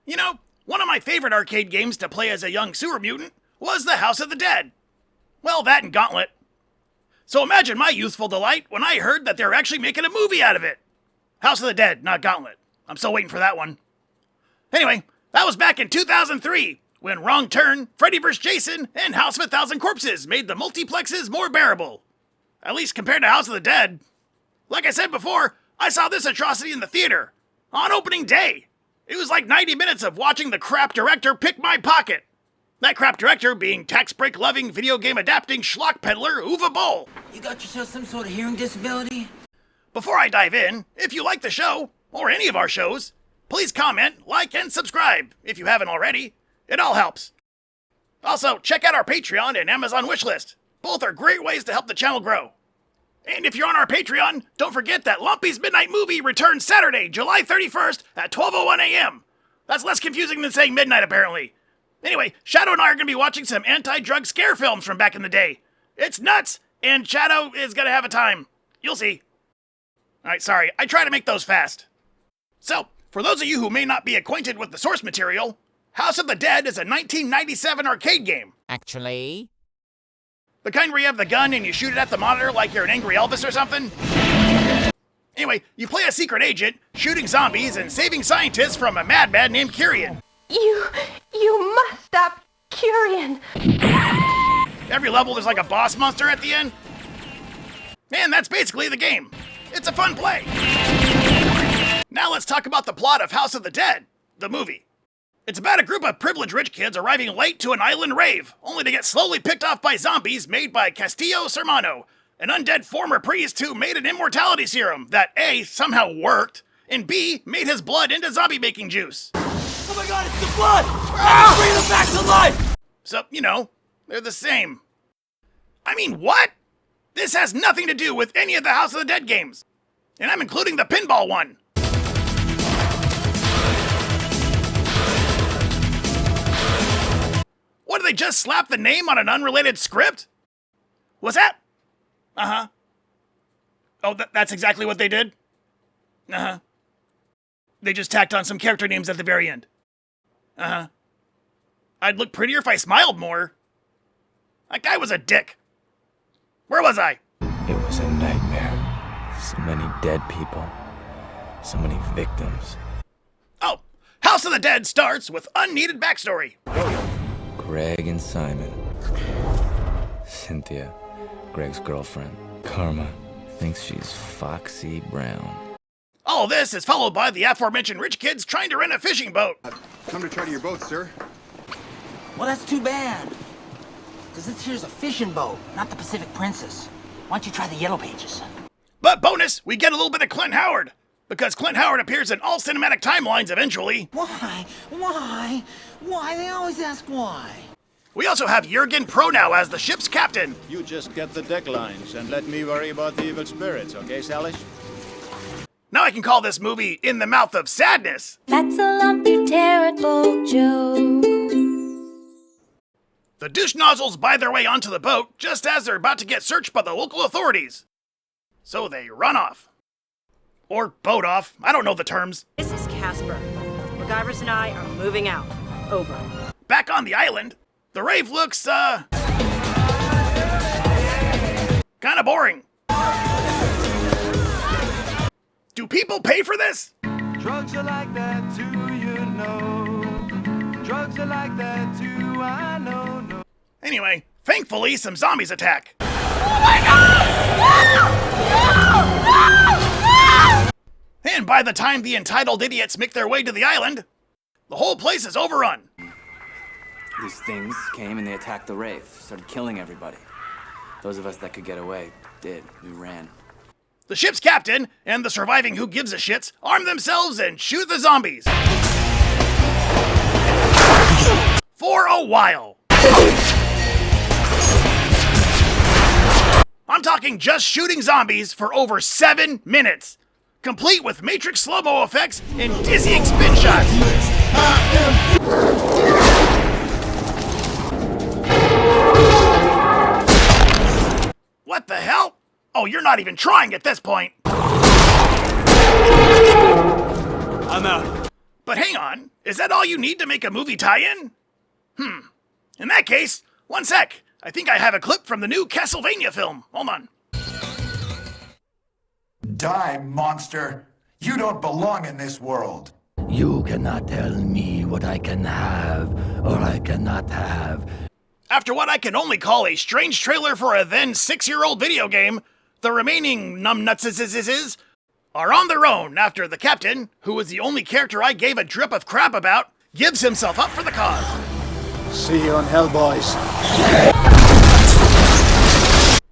You know, one of my favorite arcade games to play as a young sewer mutant was the House of the Dead. Well, that and Gauntlet. So imagine my youthful delight when I heard that they were actually making a movie out of it. House of the Dead, not Gauntlet. I'm still waiting for that one. Anyway, that was back in 2003, when Wrong Turn, Freddy vs. Jason, and House of a Thousand Corpses made the multiplexes more bearable. At least compared to House of the Dead. Like I said before, I saw this atrocity in the theater. On opening day. It was like 90 minutes of watching the crap director pick my pocket. That crap director being tax break loving video game adapting schlock peddler Uwe Boll. You got yourself some sort of hearing disability? Before I dive in, if you like the show, or any of our shows, please comment, like, and subscribe if you haven't already. It all helps. Also, check out our Patreon and Amazon wishlist. Both are great ways to help the channel grow. And if you're on our Patreon, don't forget that Lumpy's Midnight Movie returns Saturday, July 31st at 12:01 a.m. That's less confusing than saying midnight, apparently. Anyway, Shadow and I are going to be watching some anti-drug scare films from back in the day. It's nuts, and Shadow is going to have a time. You'll see. Alright, sorry, I try to make those fast. So, for those of you who may not be acquainted with the source material, House of the Dead is a 1997 arcade game. Actually? The kind where you have the gun and you shoot it at the monitor like you're an angry Elvis or something? Anyway, you play a secret agent, shooting zombies and saving scientists from a madman named Kyrian. You must stop Kyrian. Every level there's like a boss monster at the end. And that's basically the game. It's a fun play. Now let's talk about the plot of House of the Dead, the movie. It's about a group of privileged rich kids arriving late to an island rave, only to get slowly picked off by zombies made by Castillo Sermano, an undead former priest who made an immortality serum that A, somehow worked, and B, made his blood into zombie-making juice. Oh my god, it's the blood! Bring him back to life! So, you know, they're the same. I mean, what? This has nothing to do with any of the House of the Dead games. And I'm including the pinball one. What, did they just slap the name on an unrelated script? What's that? Uh-huh. Oh, that's exactly what they did? Uh-huh. They just tacked on some character names at the very end. Uh-huh. I'd look prettier if I smiled more. That guy was a dick. Where was I? It was a nightmare. So many dead people. So many victims. Oh, House of the Dead starts with unneeded backstory. Greg and Simon. Cynthia, Greg's girlfriend. Karma thinks she's Foxy Brown. All this is followed by the aforementioned rich kids trying to rent a fishing boat. Come to charter your boat, sir. Well, that's too bad. Because this here's a fishing boat, not the Pacific Princess. Why don't you try the Yellow Pages? But bonus, we get a little bit of Clint Howard. Because Clint Howard appears in all cinematic timelines eventually. Why? They always ask why. We also have Jurgen Pronow as the ship's captain. You just get the deck lines and let me worry about the evil spirits, okay, Salish? Now I can call this movie In the Mouth of Sadness. That's a lumpy, terrible joke. The douche nozzles buy their way onto the boat just as they're about to get searched by the local authorities. So they run off. Or boat off. I don't know the terms. This is Casper. MacGyvers and I are moving out. Over. Back on the island, the rave looks, kinda boring. Do people pay for this? Drugs are like that too, you know. Drugs are like that too, I know. No. Anyway, thankfully, some zombies attack. Oh my God! And by the time the entitled idiots make their way to the island, the whole place is overrun. These things came and they attacked the rave, started killing everybody. Those of us that could get away did. We ran. The ship's captain and the surviving who gives a shits arm themselves and shoot the zombies. For a while. I'm talking just shooting zombies for over 7 minutes. Complete with Matrix slow-mo effects and dizzying spin shots. What the hell? Oh, you're not even trying at this point. I'm out. But hang on, is that all you need to make a movie tie-in? In that case, one sec. I think I have a clip from the new Castlevania film. Hold on. Die, monster! You don't belong in this world! You cannot tell me what I can have or I cannot have. After what I can only call a strange trailer for a then 6-year-old video game, the remaining numbnutses are on their own after the captain, who was the only character I gave a drip of crap about, gives himself up for the cause. See you on Hell, boys.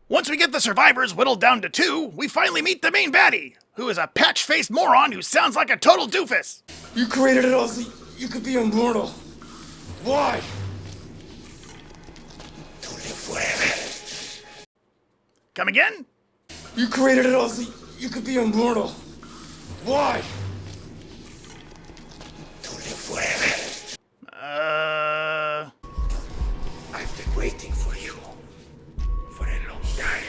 Once we get the survivors whittled down to 2, we finally meet the main baddie, who is a patch-faced moron who sounds like a total doofus. You created it all so you could be immortal. Why? Come again? You created it all so you could be immortal. Why? I've been waiting for you for a long time.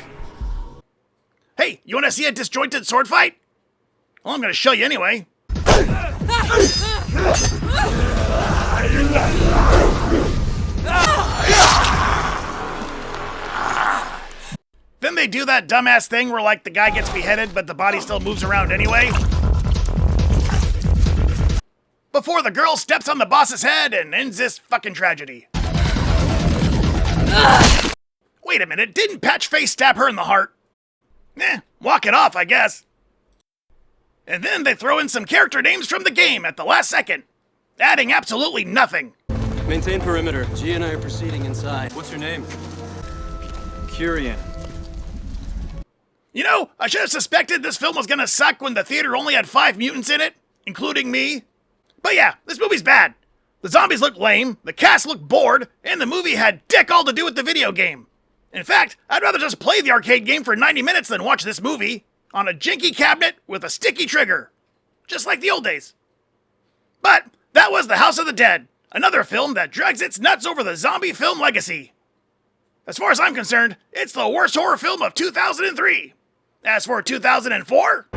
Hey, you want to see a disjointed sword fight? Well, I'm going to show you anyway. Then they do that dumbass thing where, like, the guy gets beheaded, but the body still moves around anyway. Before the girl steps on the boss's head and ends this fucking tragedy. Wait a minute, didn't Patchface stab her in the heart? Walk it off, I guess. And then they throw in some character names from the game at the last second, adding absolutely nothing. Maintain perimeter. G and I are proceeding inside. What's your name? Curian. You know, I should have suspected this film was gonna suck when the theater only had 5 mutants in it, including me. But yeah, this movie's bad. The zombies look lame, the cast looked bored, and the movie had dick all to do with the video game. In fact, I'd rather just play the arcade game for 90 minutes than watch this movie on a janky cabinet with a sticky trigger. Just like the old days. But that was The House of the Dead, another film that drags its nuts over the zombie film legacy. As far as I'm concerned, it's the worst horror film of 2003. As for 2004...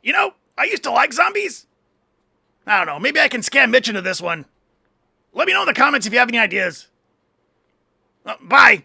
You know, I used to like zombies. I don't know, maybe I can scam Mitch into this one. Let me know in the comments if you have any ideas. Bye.